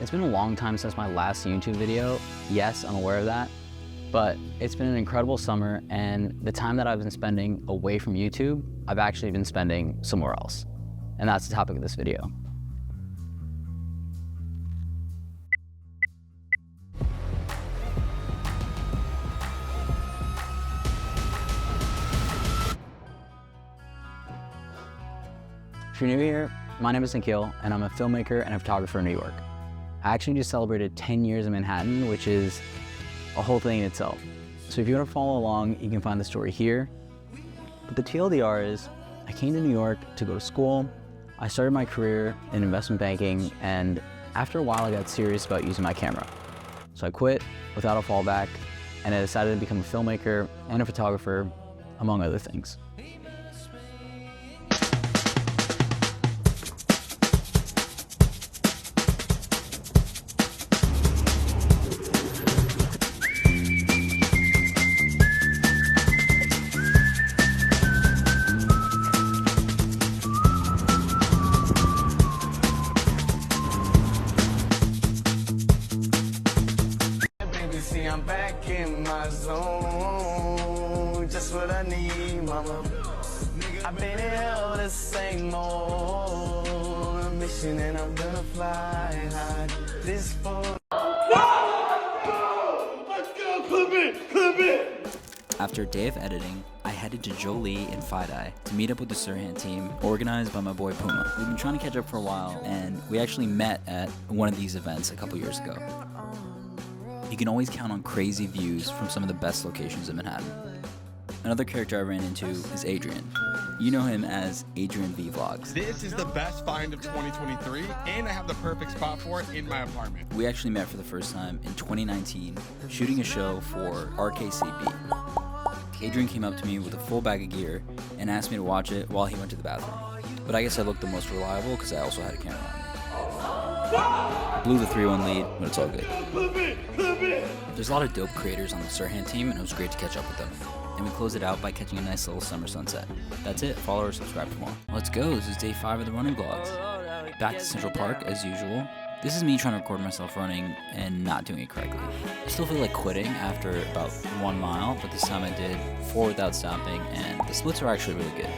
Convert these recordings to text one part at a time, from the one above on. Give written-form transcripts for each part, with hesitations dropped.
It's been a long time since my last YouTube video. Yes, I'm aware of that, but it's been an incredible summer, and the time that I've been spending away from YouTube, I've actually been spending somewhere else. And that's the topic of this video. If you're new here, my name is Nikhil, and I'm a filmmaker and a photographer in New York. I actually just celebrated 10 years in Manhattan, which is a whole thing in itself. So if you want to follow along, you can find the story here. But the TLDR is, I came to New York to go to school. I started my career in investment banking, and after a while I got serious about using my camera. So I quit without a fallback, and I decided to become a filmmaker and a photographer, among other things. I'm back in my zone, just what I need, mama. I've been held the same old mission, and I'm gonna fly high. This for let's go, clip it. After a day of editing, I headed to Jolie in Fide to meet up with the Sirhan team, organized by my boy Puma. We've been trying to catch up for a while, and we actually met at one of these events a couple years ago. You can always count on crazy views from some of the best locations in Manhattan. Another character I ran into is Adrian. You know him as Adrian V Vlogs. This is the best find of 2023, and I have the perfect spot for it in my apartment. We actually met for the first time in 2019, shooting a show for RKCB. Adrian came up to me with a full bag of gear and asked me to watch it while he went to the bathroom. But I guess I looked the most reliable because I also had a camera on me. I blew the 3-1 lead, but it's all good. There's a lot of dope creators on the Sirhan team, and it was great to catch up with them. And we closed it out by catching a nice little summer sunset. That's it. Follow or subscribe for more. Let's go. This is day 5 of the running vlogs. Back to Central Park as usual. This is me trying to record myself running and not doing it correctly. I still feel like quitting after about 1 mile, but this time I did 4 without stopping, and the splits are actually really good.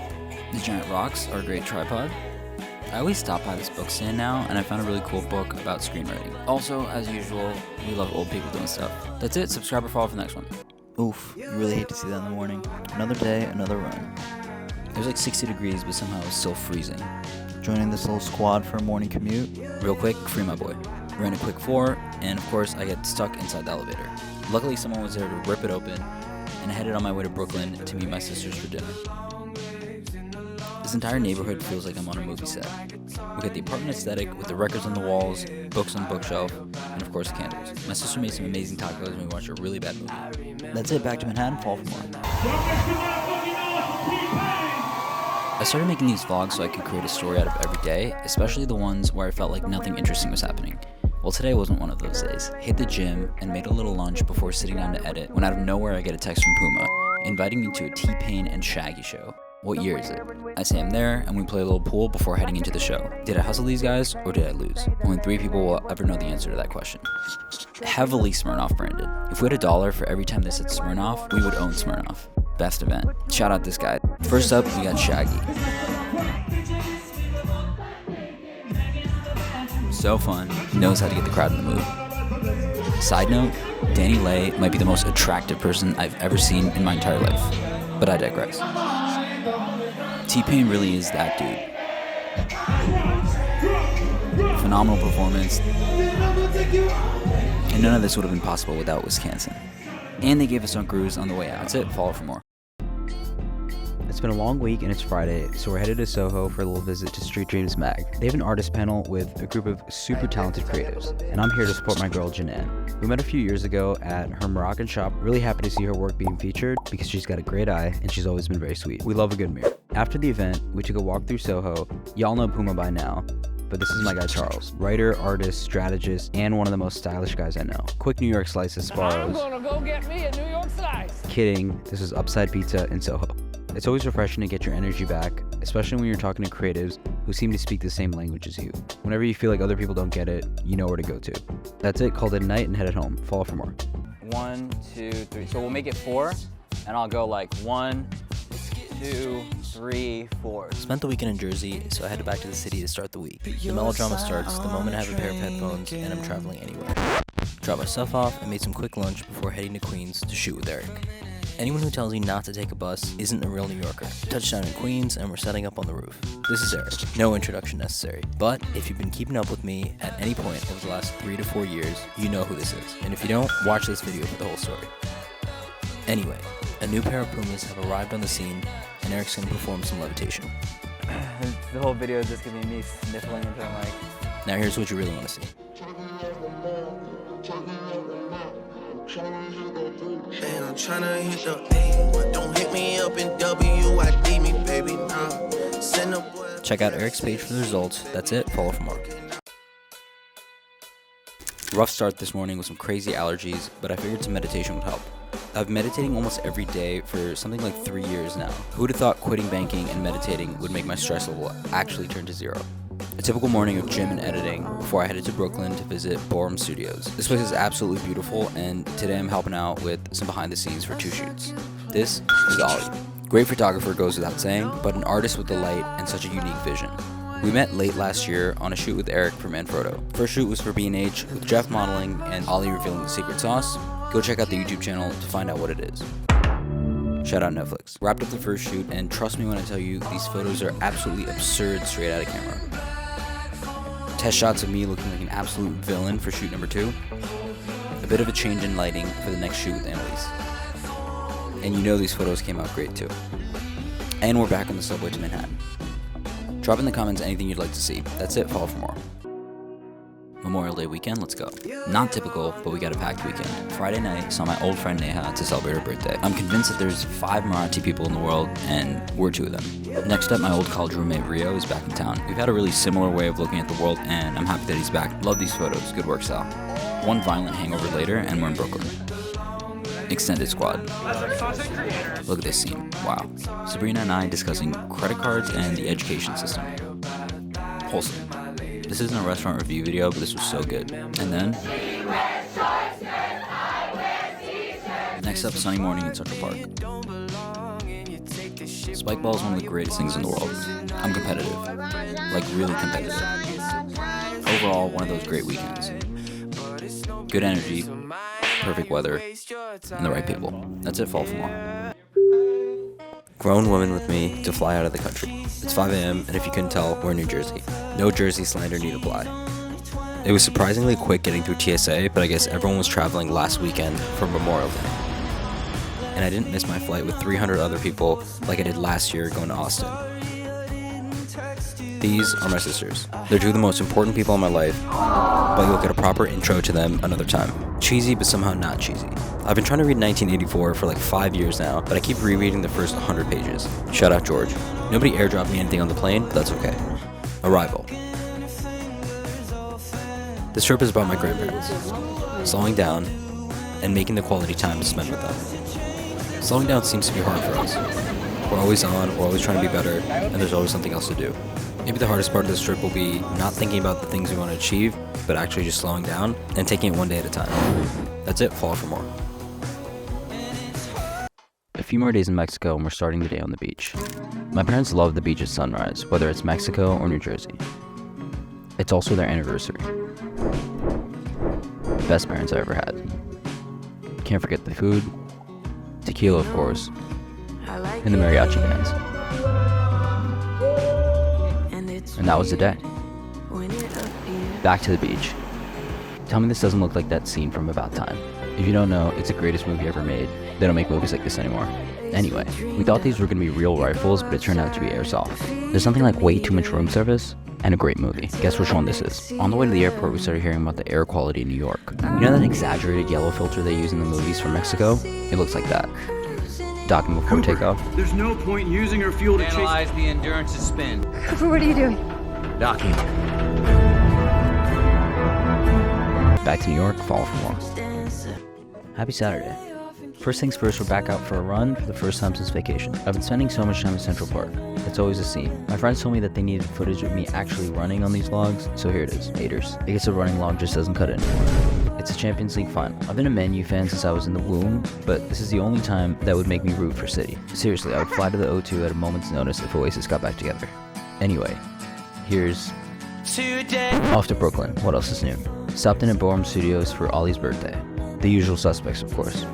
These giant rocks are a great tripod. I always stop by this book stand now, and I found a really cool book about screenwriting. Also, as usual, we love old people doing stuff. That's it. Subscribe or follow for the next one. Oof, you really hate to see that in the morning. Another day, another run. It was like 60 degrees, but somehow it was still freezing. Joining this little squad for a morning commute. Real quick, free my boy. Ran a quick 4, and of course, I get stuck inside the elevator. Luckily, someone was there to rip it open, and I headed on my way to Brooklyn to meet my sisters for dinner. This entire neighborhood feels like I'm on a movie set. We got the apartment aesthetic with the records on the walls, books on the bookshelf, and of course the candles. My sister made some amazing tacos and we watched a really bad movie. That's it, back to Manhattan, fall for more. I started making these vlogs so I could create a story out of every day, especially the ones where I felt like nothing interesting was happening. Well, today wasn't one of those days. Hit the gym and made a little lunch before sitting down to edit when out of nowhere I get a text from Puma, inviting me to a T-Pain and Shaggy show. What year is it? I say I'm there, and we play a little pool before heading into the show. Did I hustle these guys, or did I lose? Only 3 people will ever know the answer to that question. Heavily Smirnoff branded. If we had $1 for every time they said Smirnoff, we would own Smirnoff. Best event. Shout out this guy. First up, we got Shaggy. So fun, knows how to get the crowd in the mood. Side note, Danny Lay might be the most attractive person I've ever seen in my entire life. But I digress. T-Pain really is that dude. Phenomenal performance. And none of this would have been possible without Wisconsin. And they gave us some cruise on the way out. That's it, follow for more. It's been a long week and it's Friday, so we're headed to Soho for a little visit to Street Dreams Mag. They have an artist panel with a group of super talented creatives, and I'm here to support my girl Janan. We met a few years ago at her Moroccan shop. Really happy to see her work being featured because she's got a great eye and she's always been very sweet. We love a good mirror. After the event, we took a walk through Soho. Y'all know Puma by now, but this is my guy Charles. Writer, artist, strategist, and one of the most stylish guys I know. Quick New York slice of Sparrows. I'm gonna go get me a New York slice. Kidding, this is Upside Pizza in Soho. It's always refreshing to get your energy back, especially when you're talking to creatives who seem to speak the same language as you. Whenever you feel like other people don't get it, you know where to go to. That's it, call it a night and head home. Follow for more. 1, 2, 3. So we'll make it 4, and I'll go like 1, 2, 3, 4. Spent the weekend in Jersey, so I headed back to the city to start the week. The melodrama starts the moment I have a pair of headphones and I'm traveling anywhere. Dropped my stuff off and made some quick lunch before heading to Queens to shoot with Eric. Anyone who tells you not to take a bus isn't a real New Yorker. Touchdown in Queens and we're setting up on the roof. This is Eric. No introduction necessary. But if you've been keeping up with me at any point over the last 3 to 4 years, you know who this is. And if you don't, watch this video for the whole story. Anyway, a new pair of Pumas have arrived on the scene and Eric's gonna perform some levitation. The whole video is just gonna be me sniffling into the mic. Now here's what you really want to see. And I'm tryna hit the A, but don't hit me up in WID me, baby, nah. Send a boy. Check out Eric's page for the results. That's it, follow for more. Rough start this morning with some crazy allergies, but I figured some meditation would help. I've been meditating almost every day for something like 3 years now. Who would have thought quitting banking and meditating would make my stress level actually turn to 0? A typical morning of gym and editing before I headed to Brooklyn to visit Bjorn Studios. This place is absolutely beautiful, and today I'm helping out with some behind the scenes for 2 shoots. This is Ollie. Great photographer goes without saying, but an artist with the light and such a unique vision. We met late last year on a shoot with Eric for Manfrotto. First shoot was for B&H with Jeff modeling and Ollie revealing the secret sauce. Go check out the YouTube channel to find out what it is. Shout out Netflix. Wrapped up the first shoot, and trust me when I tell you, these photos are absolutely absurd straight out of camera. Test shots of me looking like an absolute villain for shoot number 2. A bit of a change in lighting for the next shoot with Annalise. And you know these photos came out great too. And we're back on the subway to Manhattan. Drop in the comments anything you'd like to see. That's it, follow for more. Memorial Day weekend, let's go. Not typical, but we got a packed weekend. Friday night, saw my old friend Neha to celebrate her birthday. I'm convinced that there's 5 Marathi people in the world, and we're 2 of them. Next up, my old college roommate Rio is back in town. We've had a really similar way of looking at the world, and I'm happy that he's back. Love these photos, good work, Sal. One violent hangover later, and we're in Brooklyn. Extended squad. Look at this scene, wow. Sabrina and I discussing credit cards and the education system. Wholesome. This isn't a restaurant review video, but this was so good. And then, next up, sunny morning in Central Park. Spikeball is one of the greatest things in the world. I'm competitive, like really competitive. Overall, one of those great weekends. Good energy, perfect weather, and the right people. That's it, follow for more. Grown woman with me to fly out of the country. It's 5 a.m. and if you couldn't tell, we're in New Jersey. No Jersey slander need apply. It was surprisingly quick getting through TSA, but I guess everyone was traveling last weekend for Memorial Day. And I didn't miss my flight with 300 other people like I did last year going to Austin. These are my sisters. They're 2 of the most important people in my life, but you'll get a proper intro to them another time. Cheesy, but somehow not cheesy. I've been trying to read 1984 for like 5 years now, but I keep rereading the first 100 pages. Shout out George. Nobody airdropped me anything on the plane, but that's okay. Arrival. This trip is about my grandparents. Slowing down and making the quality time to spend with them. Slowing down seems to be hard for us. We're always on, we're always trying to be better, and there's always something else to do. Maybe the hardest part of this trip will be not thinking about the things we want to achieve, but actually just slowing down and taking it one day at a time. That's it, follow for more. A few more days in Mexico and we're starting the day on the beach. My parents love the beach at sunrise, whether it's Mexico or New Jersey. It's also their anniversary. Best parents I ever had. Can't forget the food, tequila of course, and the mariachi bands. And that was the day. Back to the beach. Tell me this doesn't look like that scene from About Time. If you don't know, it's the greatest movie ever made. They don't make movies like this anymore. Anyway, we thought these were going to be real rifles, but it turned out to be airsoft. There's something like way too much room service, and a great movie. Guess which one this is. On the way to the airport, we started hearing about the air quality in New York. You know that exaggerated yellow filter they use in the movies from Mexico? It looks like that. Docking before takeoff. There's no point using our fuel to Analyze the endurance of spin. Cooper, what are you doing? Docking. Back to New York, follow for more. Happy Saturday. First things first, we're back out for a run for the first time since vacation. I've been spending so much time in Central Park. It's always a scene. My friends told me that they needed footage of me actually running on these vlogs, so here it is. Haters. I guess a running log just doesn't cut it anymore. It's a Champions League final. I've been a Man U fan since I was in the womb, but this is the only time that would make me root for City. Seriously, I would fly to the O2 at a moment's notice if Oasis got back together. Anyway, here's off to Brooklyn. What else is new? Stopped in at Bjorn Studios for Ollie's birthday. The usual suspects, of course.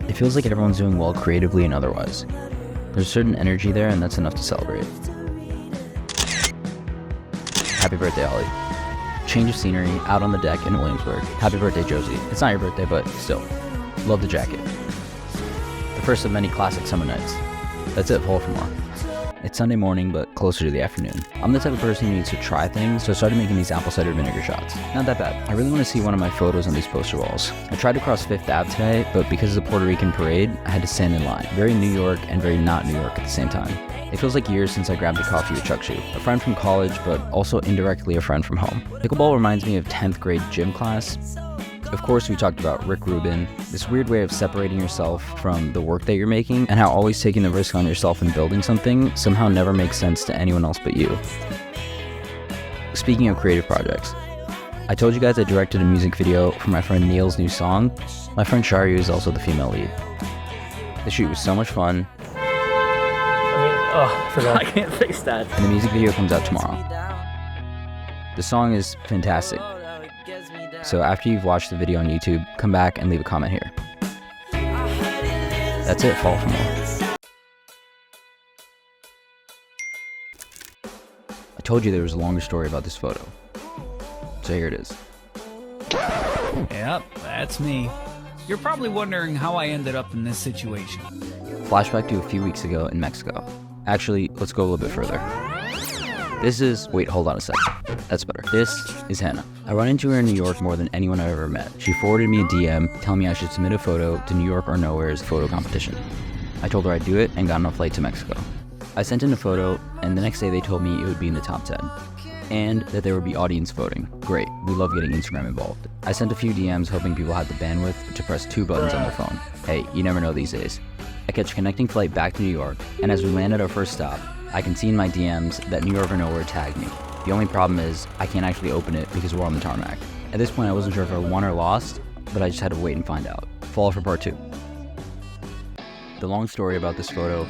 It feels like everyone's doing well creatively and otherwise. There's a certain energy there, and that's enough to celebrate. Happy birthday, Ollie. Change of scenery, out on the deck in Williamsburg. Happy birthday, Josie. It's not your birthday, but still. Love the jacket. The first of many classic summer nights. That's it, follow for more. It's Sunday morning, but closer to the afternoon. I'm the type of person who needs to try things, so I started making these apple cider vinegar shots. Not that bad. I really want to see one of my photos on these poster walls. I tried to cross 5th Ave today, but because of the Puerto Rican parade, I had to stand in line. Very New York and very not New York at the same time. It feels like years since I grabbed a coffee with Chuck Shu, a friend from college, but also indirectly a friend from home. Pickleball reminds me of 10th grade gym class. Of course, we talked about Rick Rubin, this weird way of separating yourself from the work that you're making, and how always taking the risk on yourself and building something somehow never makes sense to anyone else but you. Speaking of creative projects, I told you guys I directed a music video for my friend Neil's new song. My friend Shari is also the female lead. The shoot was so much fun. I forgot. I can't fix that. And the music video comes out tomorrow. The song is fantastic. So after you've watched the video on YouTube, come back and leave a comment here. That's it, follow for more. I told you there was a longer story about this photo. So here it is. Yep, that's me. You're probably wondering how I ended up in this situation. Flashback to a few weeks ago in Mexico. Actually, let's go a little bit further. Wait, hold on a second. That's better. This is Hannah. I run into her in New York more than anyone I've ever met. She forwarded me a DM telling me I should submit a photo to New York or Nowhere's photo competition. I told her I'd do it and got on a flight to Mexico. I sent in a photo, and the next day they told me it would be in the top 10. And that there would be audience voting. Great, we love getting Instagram involved. I sent a few DMs hoping people had the bandwidth to press 2 buttons on their phone. Hey, you never know these days. I catch a connecting flight back to New York, and as we land at our first stop, I can see in my DMs that New York or Nowhere tagged me. The only problem is, I can't actually open it because we're on the tarmac. At this point, I wasn't sure if I won or lost, but I just had to wait and find out. Follow for part 2. The long story about this photo,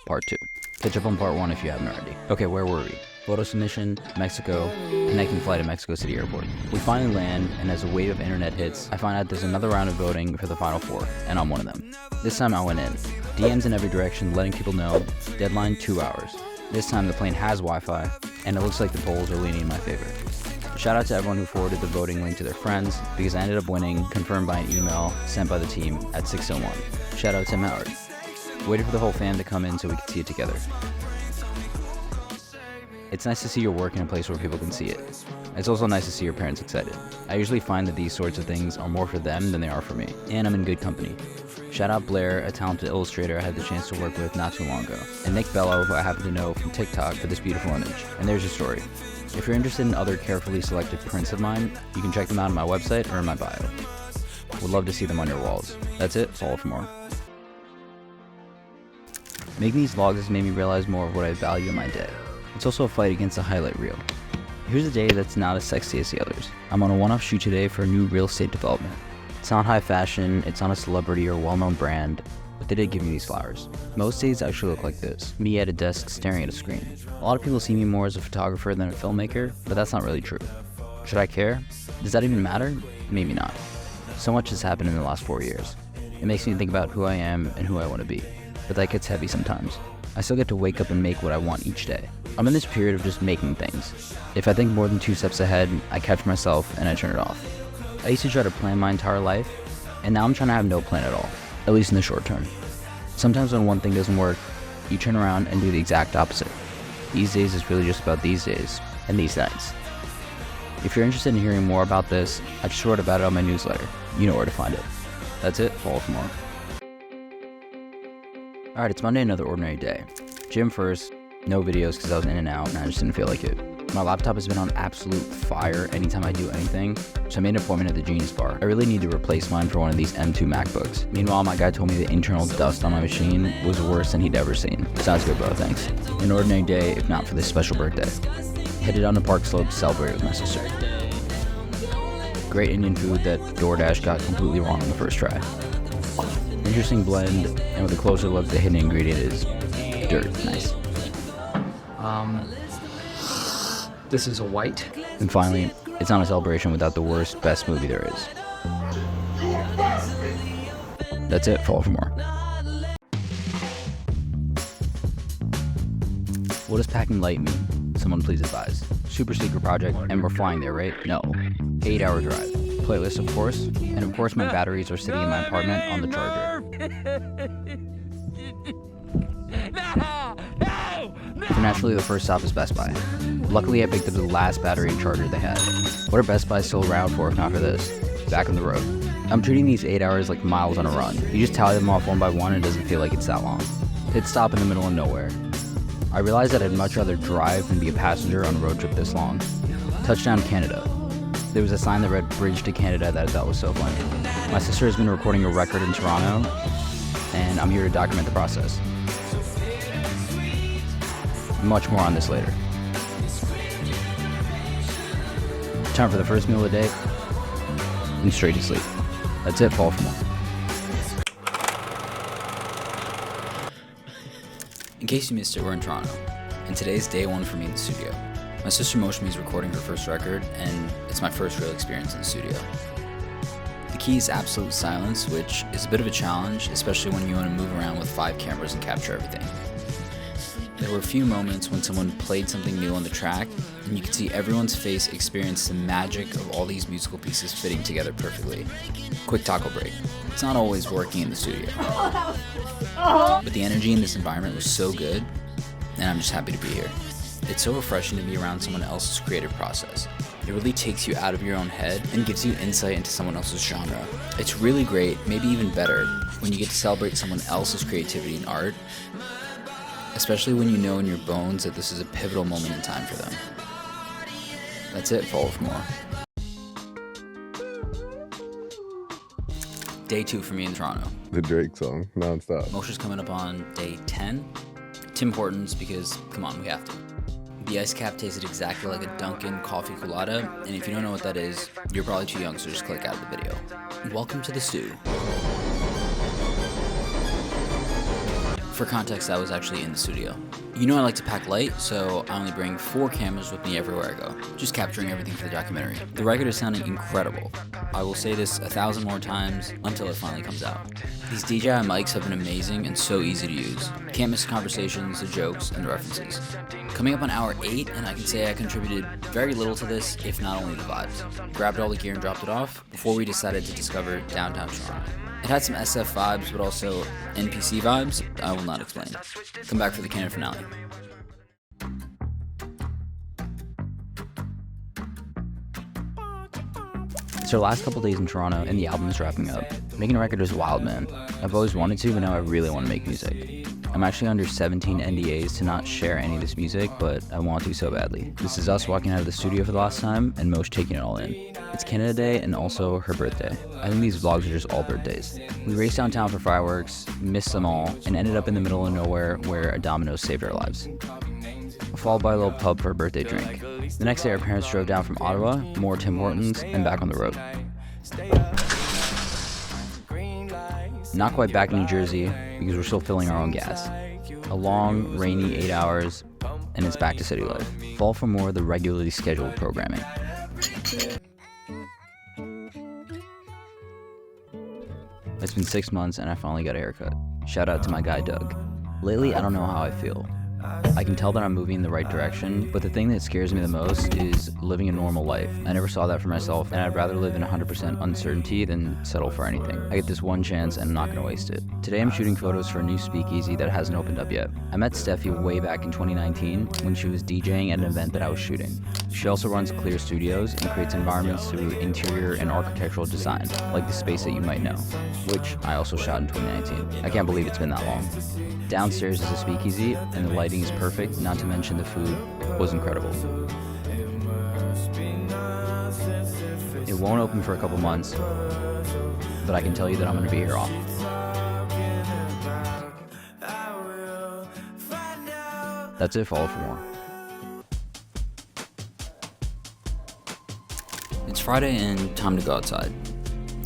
part 2. Catch up on part 1 if you haven't already. Okay, where were we? Photo submission, Mexico, connecting flight at Mexico City Airport. We finally land, and as a wave of internet hits, I find out there's another round of voting for the final 4, and I'm one of them. This time I went in. DMs in every direction, letting people know, deadline 2 hours. This time the plane has Wi-Fi, and it looks like the polls are leaning in my favor. Shout out to everyone who forwarded the voting link to their friends, because I ended up winning, confirmed by an email sent by the team at 6:01. Shout out to Tim Howard. Waited for the whole fam to come in so we could see it together. It's nice to see your work in a place where people can see it. It's also nice to see your parents excited. I usually find that these sorts of things are more for them than they are for me, and I'm in good company. Shout out Blair, a talented illustrator I had the chance to work with not too long ago, and Nick Bello, who I happen to know from TikTok, for this beautiful image. And there's your story. If you're interested in other carefully selected prints of mine, you can check them out on my website or in my bio. Would love to see them on your walls. That's it, follow for more. Making these vlogs has made me realize more of what I value in my day. It's also a fight against the highlight reel. Here's a day that's not as sexy as the others. I'm on a one-off shoot today for a new real estate development. It's not high fashion, it's not a celebrity or well-known brand, but they did give me these flowers. Most days actually look like this, me at a desk staring at a screen. A lot of people see me more as a photographer than a filmmaker, but that's not really true. Should I care? Does that even matter? Maybe not. So much has happened in the last 4 years. It makes me think about who I am and who I want to be, but that gets heavy sometimes. I still get to wake up and make what I want each day. I'm in this period of just making things. If I think more than 2 steps ahead, I catch myself and I turn it off. I used to try to plan my entire life, and now I'm trying to have no plan at all, at least in the short term. Sometimes when one thing doesn't work, you turn around and do the exact opposite. These days is really just about these days and these nights. If you're interested in hearing more about this, I just wrote about it on my newsletter. You know where to find it. That's it, follow for more. Alright, it's Monday, another ordinary day. Gym first, no videos because I was in and out and I just didn't feel like it. My laptop has been on absolute fire anytime I do anything, so I made an appointment at the Genius Bar. I really need to replace mine for one of these M2 MacBooks. Meanwhile, my guy told me the internal dust on my machine was worse than he'd ever seen. Sounds good, bro, thanks. An ordinary day, if not for this special birthday. Headed down to Park Slope to celebrate with my sister. Great Indian food that DoorDash got completely wrong on the first try. Interesting blend, and with a closer look, the hidden ingredient is dirt. Nice. This is a white. And finally, it's not a celebration without the worst, best movie there is. That's it. Follow for more. What does packing light mean? Someone please advise. Super secret project, and we're flying there, right? No. 8-hour drive. Playlist, of course. And of course, my batteries are sitting in my apartment on the charger. For naturally, the first stop is Best Buy. Luckily, I picked up the last battery and charger they had. What are Best Buy still around for if not for this? Back on the road. I'm treating these 8 hours like miles on a run. You just tally them off one by one and it doesn't feel like it's that long. Pit stop in the middle of nowhere. I realized that I'd much rather drive than be a passenger on a road trip this long. Touchdown Canada. There was a sign that read Bridge to Canada that I thought was so funny. My sister has been recording a record in Toronto, and I'm here to document the process. Much more on this later. Time for the first meal of the day, and straight to sleep. That's it, fall for more. In case you missed it, we're in Toronto, and today's day one for me in the studio. My sister Moshmi is recording her first record, and it's my first real experience in the studio. The key is absolute silence, which is a bit of a challenge, especially when you want to move around with 5 cameras and capture everything. There were a few moments when someone played something new on the track, and you could see everyone's face experience the magic of all these musical pieces fitting together perfectly. Quick taco break. It's not always working in the studio. But the energy in this environment was so good, and I'm just happy to be here. It's so refreshing to be around someone else's creative process. It really takes you out of your own head and gives you insight into someone else's genre. It's really great, maybe even better, when you get to celebrate someone else's creativity and art, especially when you know in your bones that this is a pivotal moment in time for them. That's it, follow for more. Day 2 for me in Toronto. The Drake song, nonstop. Moshe's coming up on day 10. Tim Hortons, because, come on, we have to. The ice cap tasted exactly like a Dunkin' coffee colada, and if you don't know what that is, you're probably too young, so just click out of the video. Welcome to the stew. For context, I was actually in the studio. You know I like to pack light, so I only bring 4 cameras with me everywhere I go, just capturing everything for the documentary. The record is sounding incredible. I will say this 1,000 more times until it finally comes out. These DJI mics have been amazing and so easy to use. Can't miss the conversations, the jokes, and the references. Coming up on hour 8, and I can say I contributed very little to this, if not only the vibes. Grabbed all the gear and dropped it off before we decided to discover downtown Toronto. It had some SF vibes, but also NPC vibes I will not explain. Come back for the canon finale. It's our last couple days in Toronto, and the album is wrapping up. Making a record is wild, man. I've always wanted to, but now I really want to make music. I'm actually under 17 NDAs to not share any of this music, but I want to so badly. This is us walking out of the studio for the last time, and Mosh taking it all in. It's Canada Day and also her birthday. I think these vlogs are just all birthdays. We raced downtown for fireworks, missed them all, and ended up in the middle of nowhere where a Domino's saved our lives. Followed by a little pub for a birthday drink. The next day our parents drove down from Ottawa, more Tim Hortons, and back on the road. Not quite back in New Jersey, because we're still filling our own gas. A long, rainy 8 hours, and it's back to city life. Fall for more of the regularly scheduled programming. It's been 6 months and I finally got a haircut. Shout out to my guy Doug. Lately, I don't know how I feel. I can tell that I'm moving in the right direction, but the thing that scares me the most is living a normal life. I never saw that for myself, and I'd rather live in 100% uncertainty than settle for anything. I get this one chance and I'm not gonna waste it. Today I'm shooting photos for a new speakeasy that hasn't opened up yet. I met Steffi way back in 2019 when she was DJing at an event that I was shooting. She also runs Clear Studios and creates environments through interior and architectural design, like the space that you might know, which I also shot in 2019. I can't believe it's been that long. Downstairs is a speakeasy, and the lighting is perfect, not to mention the food was incredible. It won't open for a couple months, but I can tell you that I'm going to be here often. That's it. Follow for more. It's Friday and time to go outside.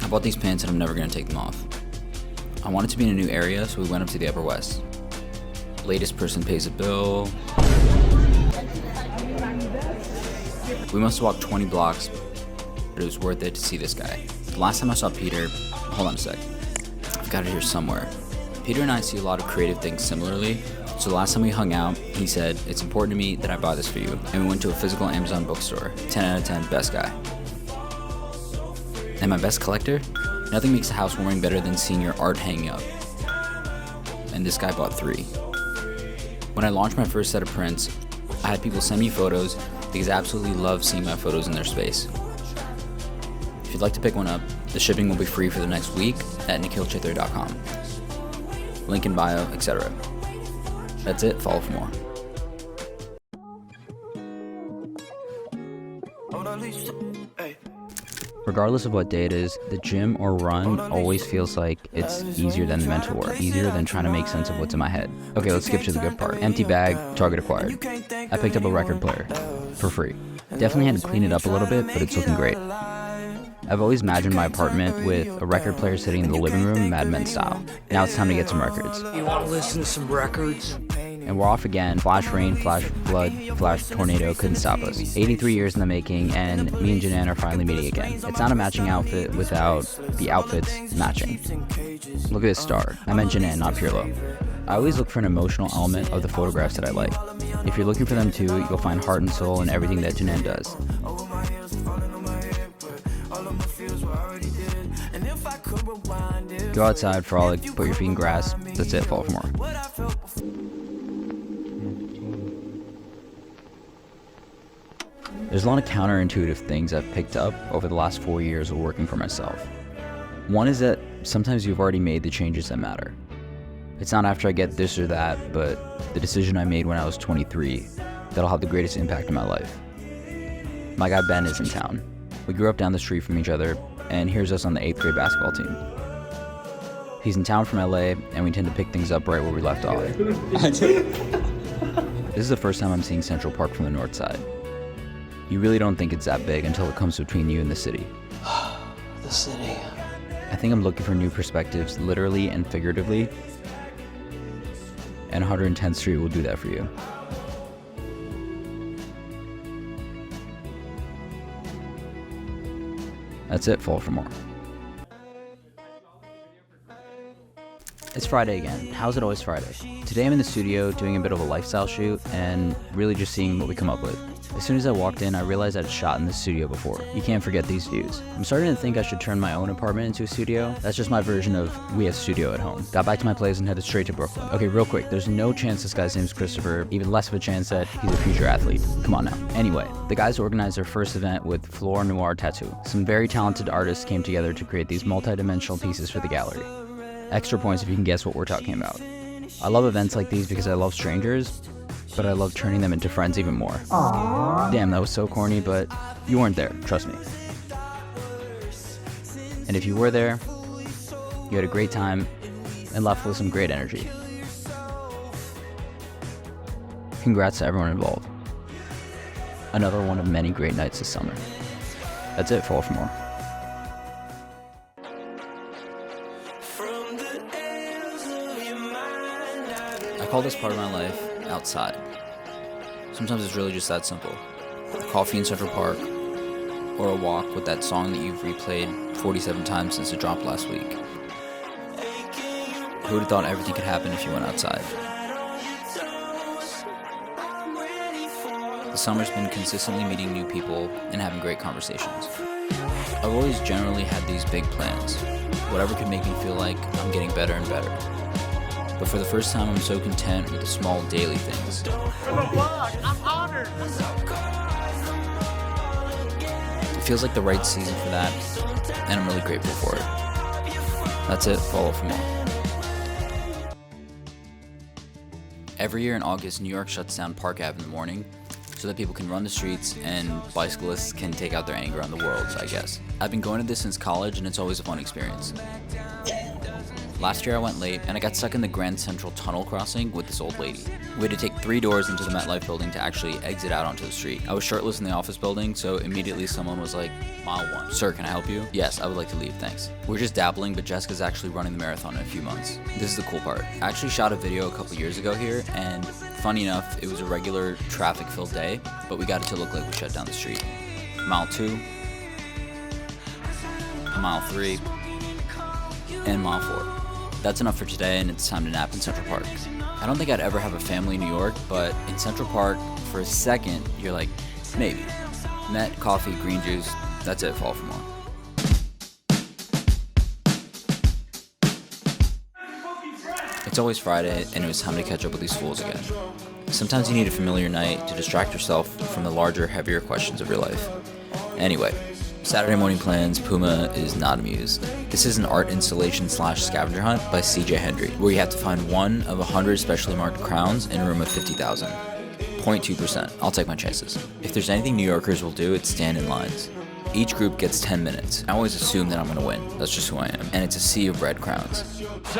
I bought these pants and I'm never going to take them off. I wanted to be in a new area, so we went up to the Upper West. Latest person pays a bill. We must have walked 20 blocks, but it was worth it to see this guy. The last time I saw Peter, hold on a sec, I've got it here somewhere. Peter and I see a lot of creative things similarly, so the last time we hung out, he said, it's important to me that I buy this for you, and we went to a physical Amazon bookstore. 10 out of 10, best guy. And my best collector? Nothing makes a housewarming better than seeing your art hanging up. And this guy bought 3. When I launched my first set of prints, I had people send me photos because I absolutely love seeing my photos in their space. If you'd like to pick one up, the shipping will be free for the next week at nikhilchitra.com. Link in bio, etc. That's it. Follow for more. Regardless of what day it is, the gym or run always feels like it's easier than the mental work, easier than trying to make sense of what's in my head. Okay, let's skip to the good part. Empty bag, Target acquired. I picked up a record player for free. Definitely had to clean it up a little bit, but it's looking great. I've always imagined my apartment with a record player sitting in the living room, Mad Men style. Now it's time to get some records. You want to listen to some records? And we're off again. Flash rain, flash flood, flash tornado couldn't stop us. 83 years in the making, and me and Janan are finally meeting again. It's not a matching outfit without the outfits matching. Look at this star. I meant Janan, not Pirlo. I always look for an emotional element of the photographs that I like. If you're looking for them too, you'll find heart and soul in everything that Janan does. Go outside, frolic, put your feet in grass. That's it. Follow for more. There's a lot of counterintuitive things I've picked up over the last 4 years of working for myself. One is that sometimes you've already made the changes that matter. It's not after I get this or that, but the decision I made when I was 23 that'll have the greatest impact on my life. My guy Ben is in town. We grew up down the street from each other, and here's us on the 8th grade basketball team. He's in town from LA, and we tend to pick things up right where we left off. This is the first time I'm seeing Central Park from the north side. You really don't think it's that big until it comes between you and the city. The city. I think I'm looking for new perspectives, literally and figuratively, and 110th Street will do that for you. That's it. Follow for more. It's Friday again. How's it always Friday? Today I'm in the studio doing a bit of a lifestyle shoot and really just seeing what we come up with. As soon as I walked in, I realized I'd shot in the studio before. You can't forget these views. I'm starting to think I should turn my own apartment into a studio. That's just my version of we have studio at home. Got back to my place and headed straight to Brooklyn. Okay, real quick, there's no chance this guy's name is Christopher, even less of a chance that he's a future athlete. Come on now. Anyway, the guys organized their first event with Fleur Noir Tattoo. Some very talented artists came together to create these multi-dimensional pieces for the gallery. Extra points if you can guess what we're talking about. I love events like these because I love strangers, but I love turning them into friends even more. Aww. Damn, that was so corny, but you weren't there, trust me. And if you were there, you had a great time and left with some great energy. Congrats to everyone involved. Another one of many great nights this summer. That's it. Follow for more. I call this part of my life outside. Sometimes it's really just that simple. A coffee in Central Park, or a walk with that song that you've replayed 47 times since it dropped last week. Who would have thought everything could happen if you went outside? The summer's been consistently meeting new people and having great conversations. I've always generally had these big plans, whatever could make me feel like I'm getting better and better. But for the first time, I'm so content with the small daily things. I'm honored. It feels like the right season for that, and I'm really grateful for it. That's it. Follow for more. Every year in August, New York shuts down Park Ave in the morning, so that people can run the streets and bicyclists can take out their anger on the world, I guess. I've been going to this since college and it's always a fun experience. Last year I went late and I got stuck in the Grand Central Tunnel crossing with this old lady. We had to take 3 doors into the MetLife building to actually exit out onto the street. I was shirtless in the office building, so immediately someone was like, "Mile 1. Sir, can I help you?" "Yes, I would like to leave, thanks." We're just dabbling, but Jessica's actually running the marathon in a few months. This is the cool part. I actually shot a video a couple years ago here, and funny enough, it was a regular traffic-filled day, but we got it to look like we shut down the street. Mile 2, Mile 3, and Mile 4. That's enough for today, and it's time to nap in Central Park. I don't think I'd ever have a family in New York, but in Central Park, for a second, you're like, maybe. Met, coffee, green juice, that's it, fall for more. It's always Friday, and it was time to catch up with these fools again. Sometimes you need a familiar night to distract yourself from the larger, heavier questions of your life. Anyway, Saturday morning plans, Puma is not amused. This is an art installation / scavenger hunt by CJ Hendry, where you have to find one of 100 specially marked crowns in a room of 50,000. 0.2%, I'll take my chances. If there's anything New Yorkers will do, it's stand in lines. Each group gets 10 minutes. I always assume that I'm gonna win. That's just who I am. And it's a sea of red crowns.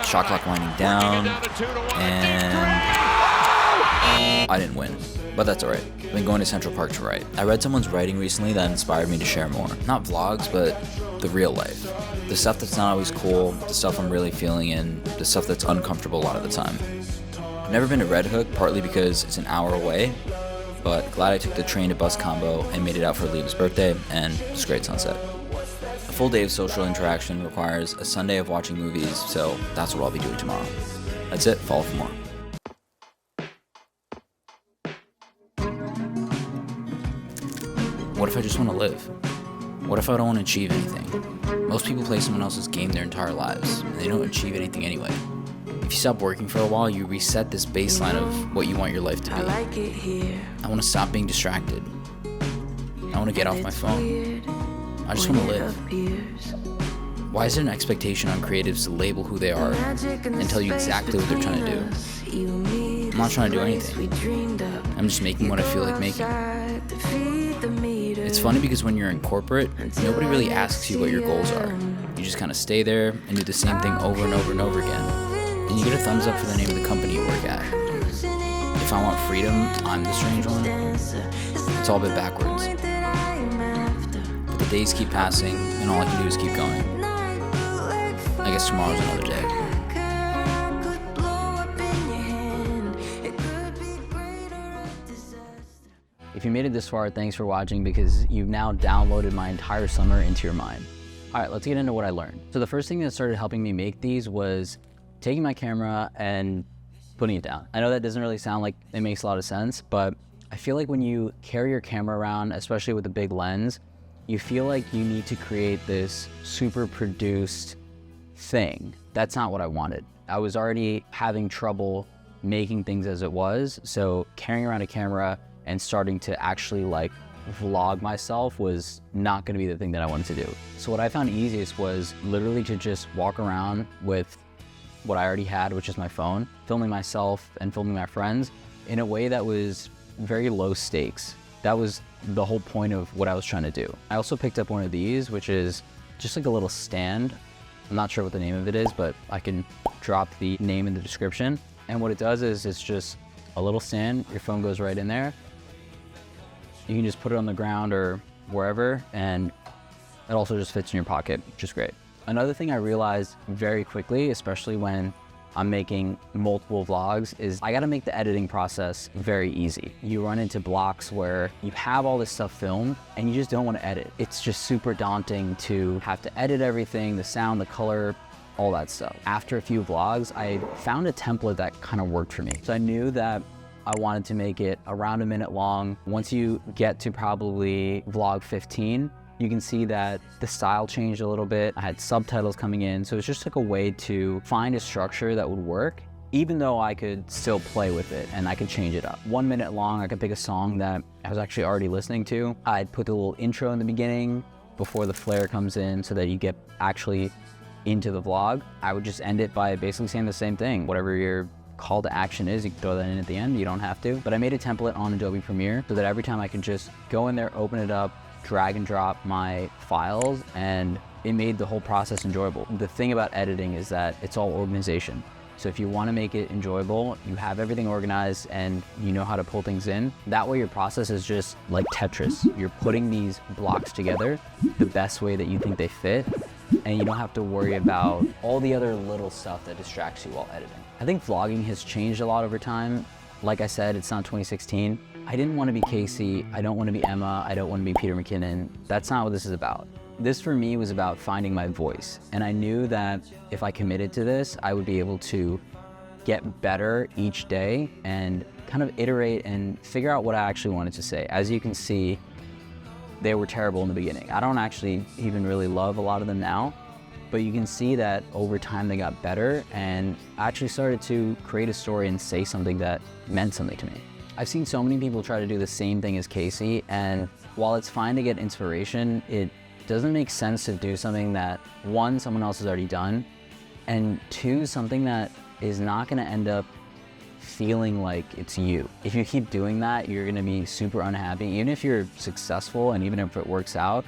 Shot clock winding down, and I didn't win. But that's alright. I've been going to Central Park to write. I read someone's writing recently that inspired me to share more. Not vlogs, but the real life. The stuff that's not always cool, the stuff I'm really feeling in, the stuff that's uncomfortable a lot of the time. I've never been to Red Hook, partly because it's an hour away, but glad I took the train to bus combo and made it out for Liam's birthday, and it was a great sunset. A full day of social interaction requires a Sunday of watching movies, so that's what I'll be doing tomorrow. That's it, follow for more. What if I just want to live? What if I don't want to achieve anything? Most people play someone else's game their entire lives, and they don't achieve anything anyway. If you stop working for a while, you reset this baseline of what you want your life to be. I want to stop being distracted. I want to get off my phone. I just want to live. Why is there an expectation on creatives to label who they are and tell you exactly what they're trying to do? I'm not trying to do anything. I'm just making what I feel like making. It's funny because when you're in corporate, nobody really asks you what your goals are. You just kind of stay there and do the same thing over and over and over again. And you get a thumbs up for the name of the company you work at. If I want freedom, I'm the strange one. It's all a bit backwards. But the days keep passing, and all I can do is keep going. I guess tomorrow's another day. If you made it this far, thanks for watching, because you've now downloaded my entire summer into your mind. All right, let's get into what I learned. So the first thing that started helping me make these was taking my camera and putting it down. I know that doesn't really sound like it makes a lot of sense, but I feel like when you carry your camera around, especially with a big lens, you feel like you need to create this super produced thing. That's not what I wanted. I was already having trouble making things as it was, so carrying around a camera and starting to actually like vlog myself was not gonna be the thing that I wanted to do. So what I found easiest was literally to just walk around with what I already had, which is my phone, filming myself and filming my friends in a way that was very low stakes. That was the whole point of what I was trying to do. I also picked up one of these, which is just like a little stand. I'm not sure what the name of it is, but I can drop the name in the description. And what it does is it's just a little stand. Your phone goes right in there. You can just put it on the ground or wherever, and it also just fits in your pocket, which is great. Another thing I realized very quickly, especially when I'm making multiple vlogs, is I gotta make the editing process very easy. You run into blocks where you have all this stuff filmed and you just don't wanna edit. It's just super daunting to have to edit everything, the sound, the color, all that stuff. After a few vlogs, I found a template that kind of worked for me. So I knew that I wanted to make it around a minute long. Once you get to probably vlog 15, you can see that the style changed a little bit. I had subtitles coming in, so it's just like a way to find a structure that would work, even though I could still play with it and I could change it up. 1 minute long, I could pick a song that I was actually already listening to. I'd put the little intro in the beginning before the flare comes in so that you get actually into the vlog. I would just end it by basically saying the same thing. Whatever you're call to action is, you can throw that in at the end, you don't have to. But I made a template on Adobe Premiere so that every time I could just go in there, open it up, drag and drop my files, and it made the whole process enjoyable. The thing about editing is that it's all organization. So if you want to make it enjoyable, you have everything organized and you know how to pull things in. That way your process is just like Tetris. You're putting these blocks together the best way that you think they fit, and you don't have to worry about all the other little stuff that distracts you while editing. I think vlogging has changed a lot over time. Like I said, it's not 2016. I didn't want to be Casey, I don't want to be Emma, I don't want to be Peter McKinnon. That's not what this is about. This for me was about finding my voice, and I knew that if I committed to this, I would be able to get better each day and kind of iterate and figure out what I actually wanted to say. As you can see, they were terrible in the beginning. I don't actually even really love a lot of them now, but you can see that over time they got better, and I actually started to create a story and say something that meant something to me. I've seen so many people try to do the same thing as Casey, and while it's fine to get inspiration, it doesn't make sense to do something that, one, someone else has already done, and two, something that is not gonna end up feeling like it's you. If you keep doing that, you're gonna be super unhappy. Even if you're successful and even if it works out,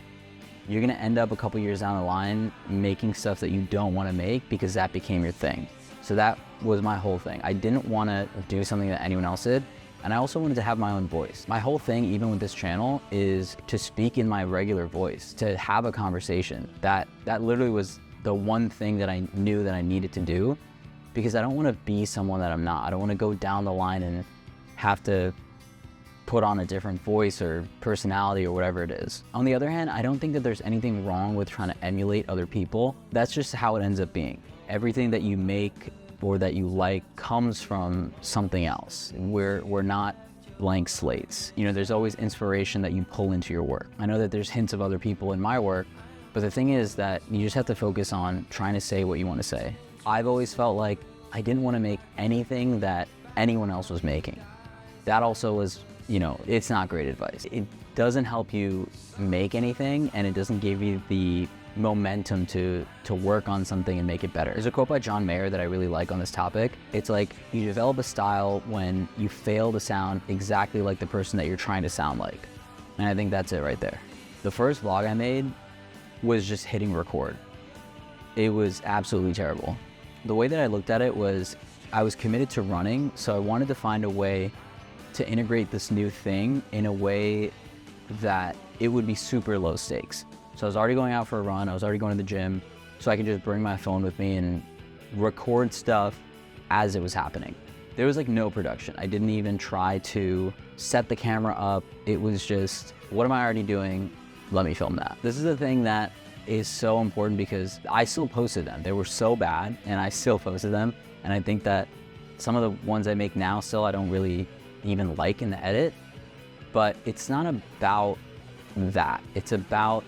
you're gonna end up a couple years down the line making stuff that you don't wanna make because that became your thing. So that was my whole thing. I didn't wanna do something that anyone else did. And I also wanted to have my own voice. My whole thing, even with this channel, is to speak in my regular voice, to have a conversation. That literally was the one thing that I knew that I needed to do, because I don't want to be someone that I'm not. I don't want to go down the line and have to put on a different voice or personality or whatever it is. On the other hand, I don't think that there's anything wrong with trying to emulate other people. That's just how it ends up being. Everything that you make or that you like comes from something else. We're not blank slates. You know, there's always inspiration that you pull into your work. I know that there's hints of other people in my work, but the thing is that you just have to focus on trying to say what you want to say. I've always felt like I didn't want to make anything that anyone else was making. That also was, you know, it's not great advice. It doesn't help you make anything, and it doesn't give you the momentum to work on something and make it better. There's a quote by John Mayer that I really like on this topic. It's like, you develop a style when you fail to sound exactly like the person that you're trying to sound like. And I think that's it right there. The first vlog I made was just hitting record. It was absolutely terrible. The way that I looked at it was, I was committed to running, so I wanted to find a way to integrate this new thing in a way that it would be super low stakes. So I was already going out for a run, I was already going to the gym, so I could just bring my phone with me and record stuff as it was happening. There was like no production. I didn't even try to set the camera up. It was just, what am I already doing? Let me film that. This is the thing that is so important, because I still posted them. They were so bad and I still posted them. And I think that some of the ones I make now still I don't really even like in the edit, but it's not about that. It's about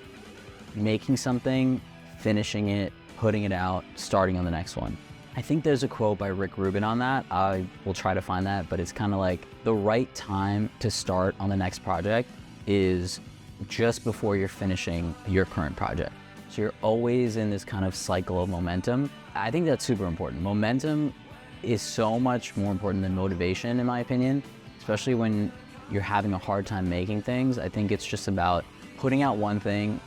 making something, finishing it, putting it out, starting on the next one. I think there's a quote by Rick Rubin on that. I will try to find that, but it's kind of like, the right time to start on the next project is just before you're finishing your current project. So you're always in this kind of cycle of momentum. I think that's super important. Momentum is so much more important than motivation, in my opinion, especially when you're having a hard time making things. I think it's just about putting out one thing,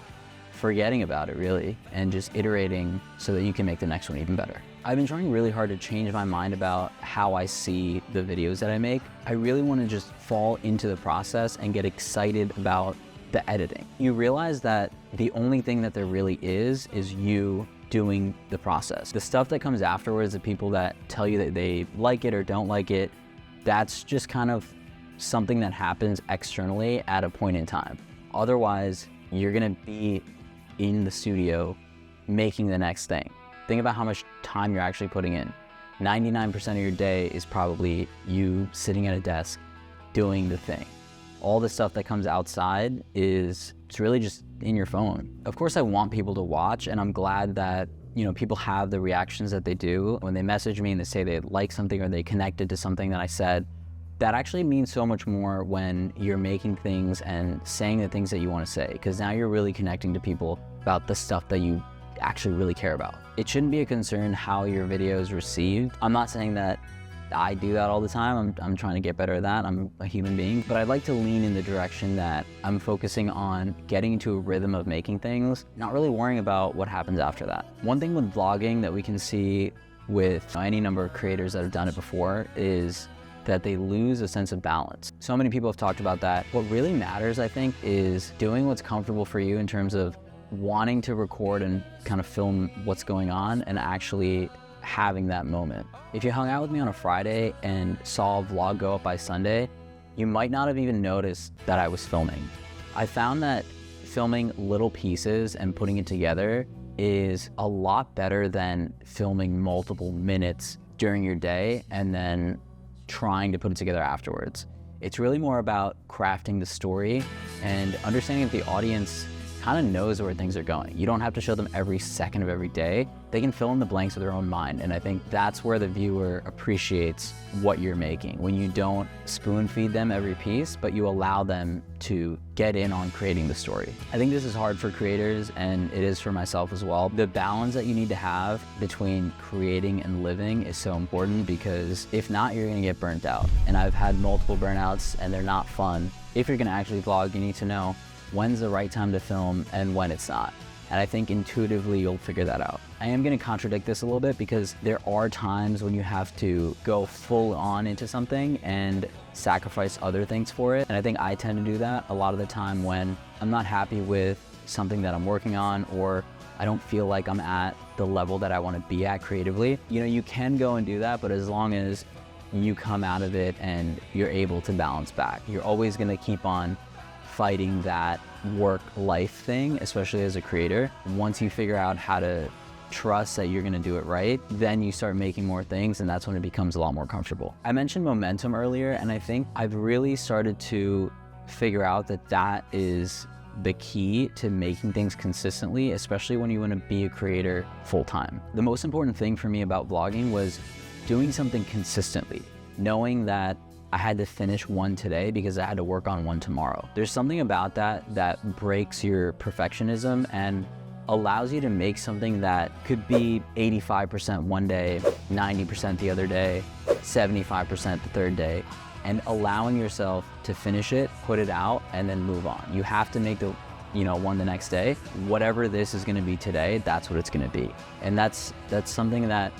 forgetting about it really, and just iterating so that you can make the next one even better. I've been trying really hard to change my mind about how I see the videos that I make. I really want to just fall into the process and get excited about the editing. You realize that the only thing that there really is you doing the process. The stuff that comes afterwards, the people that tell you that they like it or don't like it, that's just kind of something that happens externally at a point in time. Otherwise, you're gonna be in the studio making the next thing. Think about how much time you're actually putting in. 99% of your day is probably you sitting at a desk doing the thing. All the stuff that comes outside it's really just in your phone. Of course, I want people to watch, and I'm glad that, you know, people have the reactions that they do. When they message me and they say they like something or they connected to something that I said, that actually means so much more when you're making things and saying the things that you want to say, because now you're really connecting to people about the stuff that you actually really care about. It shouldn't be a concern how your video is received. I'm not saying that I do that all the time. I'm trying to get better at that. I'm a human being. But I'd like to lean in the direction that I'm focusing on getting into a rhythm of making things, not really worrying about what happens after that. One thing with vlogging that we can see with any number of creators that have done it before is that they lose a sense of balance. So many people have talked about that. What really matters, I think, is doing what's comfortable for you in terms of wanting to record and kind of film what's going on and actually having that moment. If you hung out with me on a Friday and saw a vlog go up by Sunday, you might not have even noticed that I was filming. I found that filming little pieces and putting it together is a lot better than filming multiple minutes during your day and then trying to put it together afterwards. It's really more about crafting the story and understanding that the audience kind of knows where things are going. You don't have to show them every second of every day. They can fill in the blanks with their own mind. And I think that's where the viewer appreciates what you're making. When you don't spoon feed them every piece, but you allow them to get in on creating the story. I think this is hard for creators, and it is for myself as well. The balance that you need to have between creating and living is so important, because if not, you're gonna get burnt out. And I've had multiple burnouts, and they're not fun. If you're gonna actually vlog, you need to know when's the right time to film and when it's not. And I think intuitively you'll figure that out. I am gonna contradict this a little bit, because there are times when you have to go full on into something and sacrifice other things for it. And I think I tend to do that a lot of the time when I'm not happy with something that I'm working on, or I don't feel like I'm at the level that I wanna be at creatively. You know, you can go and do that, but as long as you come out of it and you're able to balance back, you're always gonna keep on fighting that work-life thing, especially as a creator. Once you figure out how to trust that you're gonna do it right, then you start making more things, and that's when it becomes a lot more comfortable. I mentioned momentum earlier, and I think I've really started to figure out that that is the key to making things consistently, especially when you wanna be a creator full-time. The most important thing for me about vlogging was doing something consistently, knowing that I had to finish one today because I had to work on one tomorrow. There's something about that that breaks your perfectionism and allows you to make something that could be 85% one day, 90% the other day, 75% the third day, and allowing yourself to finish it, put it out, and then move on. You have to make the one the next day. Whatever this is gonna be today, that's what it's gonna be. And that's something that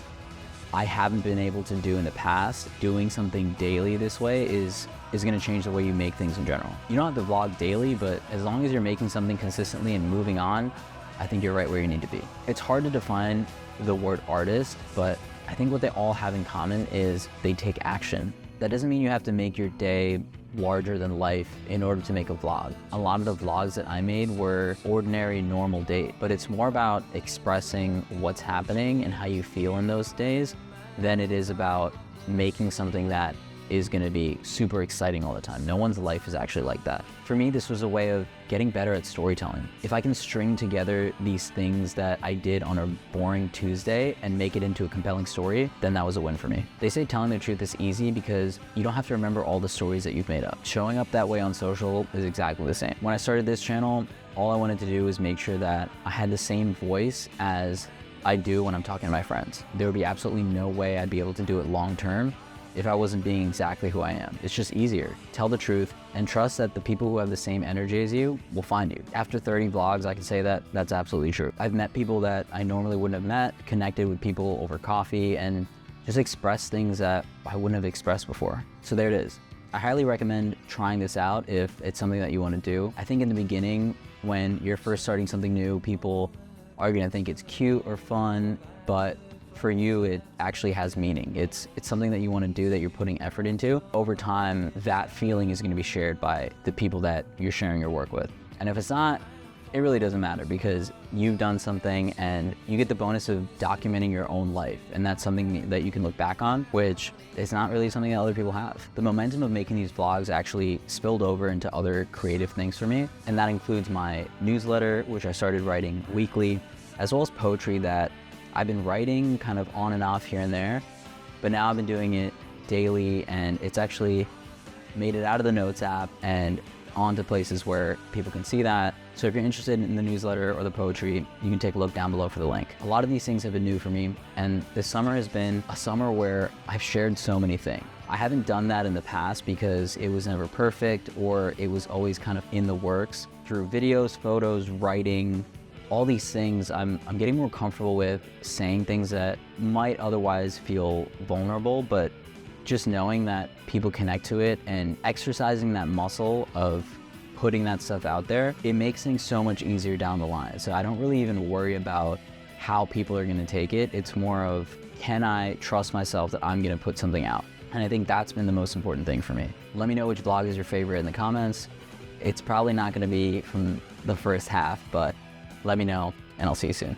I haven't been able to do in the past. Doing something daily this way is gonna change the way you make things in general. You don't have to vlog daily, but as long as you're making something consistently and moving on, I think you're right where you need to be. It's hard to define the word artist, but I think what they all have in common is they take action. That doesn't mean you have to make your day larger than life in order to make a vlog. A lot of the vlogs that I made were ordinary, normal days, but it's more about expressing what's happening and how you feel in those days than it is about making something that is gonna be super exciting all the time. No one's life is actually like that. For me, this was a way of getting better at storytelling. If I can string together these things that I did on a boring Tuesday and make it into a compelling story, then that was a win for me. They say telling the truth is easy because you don't have to remember all the stories that you've made up. Showing up that way on social is exactly the same. When I started this channel, all I wanted to do was make sure that I had the same voice as I do when I'm talking to my friends. There would be absolutely no way I'd be able to do it long term if I wasn't being exactly who I am. It's just easier. Tell the truth and trust that the people who have the same energy as you will find you. After 30 vlogs, I can say that that's absolutely true. I've met people that I normally wouldn't have met, connected with people over coffee, and just expressed things that I wouldn't have expressed before. So there it is. I highly recommend trying this out if it's something that you want to do. I think in the beginning, when you're first starting something new, people are gonna think it's cute or fun, but for you, it actually has meaning. It's something that you want to do, that you're putting effort into. Over time, that feeling is going to be shared by the people that you're sharing your work with. And if it's not, it really doesn't matter, because you've done something and you get the bonus of documenting your own life. And that's something that you can look back on, which is not really something that other people have. The momentum of making these vlogs actually spilled over into other creative things for me. And that includes my newsletter, which I started writing weekly, as well as poetry that I've been writing kind of on and off here and there, but now I've been doing it daily, and it's actually made it out of the notes app, and onto places where people can see that. So if you're interested in the newsletter or the poetry, you can take a look down below for the link. A lot of these things have been new for me, and this summer has been a summer where I've shared so many things. I haven't done that in the past because it was never perfect, or it was always kind of in the works. Through videos, photos, writing, all these things, I'm getting more comfortable with saying things that might otherwise feel vulnerable, but just knowing that people connect to it and exercising that muscle of putting that stuff out there, it makes things so much easier down the line. So I don't really even worry about how people are gonna take it. It's more of, can I trust myself that I'm gonna put something out? And I think that's been the most important thing for me. Let me know which vlog is your favorite in the comments. It's probably not gonna be from the first half, but let me know, and I'll see you soon.